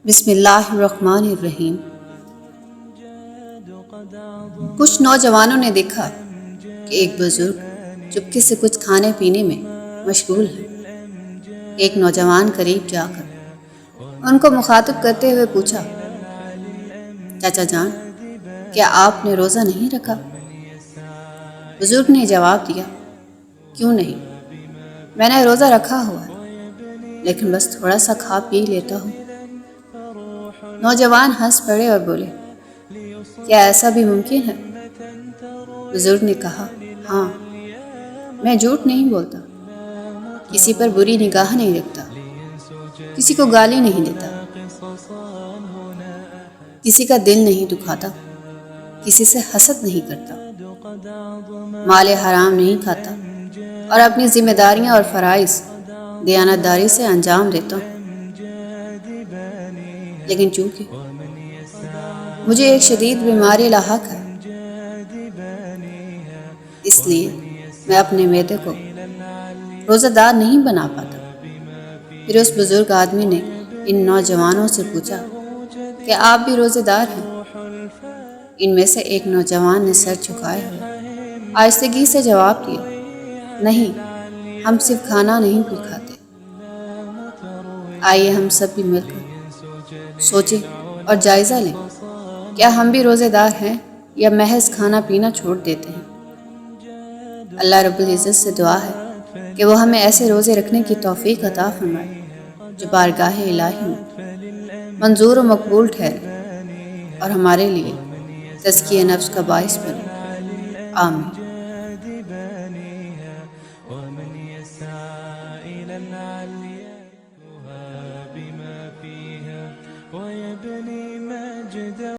بسم اللہ الرحمن الرحیم۔ کچھ نوجوانوں نے دیکھا کہ ایک بزرگ چپکے سے کچھ کھانے پینے میں مشغول ہے۔ ایک نوجوان قریب جا کر ان کو مخاطب کرتے ہوئے پوچھا، چاچا جان، کیا آپ نے روزہ نہیں رکھا؟ بزرگ نے جواب دیا، کیوں نہیں، میں نے روزہ رکھا ہوا ہے، لیکن بس تھوڑا سا کھا پی لیتا ہوں۔ نوجوان ہنس پڑے اور بولے، کیا ایسا بھی ممکن ہے؟ بزرگ نے کہا، ہاں، میں جھوٹ نہیں بولتا، کسی پر بری نگاہ نہیں رکھتا، کسی کو گالی نہیں دیتا، کسی کا دل نہیں دکھاتا، کسی سے حسد نہیں کرتا، مال حرام نہیں کھاتا اور اپنی ذمہ داریاں اور فرائض دیانتداری سے انجام دیتا ہوں۔ لیکن چونکہ مجھے ایک شدید بیماری لاحق ہے، اس لیے میں اپنے معدے کو روزہ دار نہیں بنا پاتا۔ پھر اس بزرگ آدمی نے ان نوجوانوں سے پوچھا کہ آپ بھی روزہ دار ہیں؟ ان میں سے ایک نوجوان نے سر جھکائے ہوئے آہستگی سے جواب دیا، نہیں، ہم صرف کھانا نہیں پی کھاتے۔ آئیے ہم سب بھی مل کر سوچیں اور جائزہ لیں، کیا ہم بھی روزے دار ہیں یا محض کھانا پینا چھوڑ دیتے ہیں؟ اللہ رب العزت سے دعا ہے کہ وہ ہمیں ایسے روزے رکھنے کی توفیق عطا فرمائے جو بارگاہ الہی میں منظور و مقبول ٹھہرے اور ہمارے لیے تزکیہ نفس کا باعث بنے، آمین۔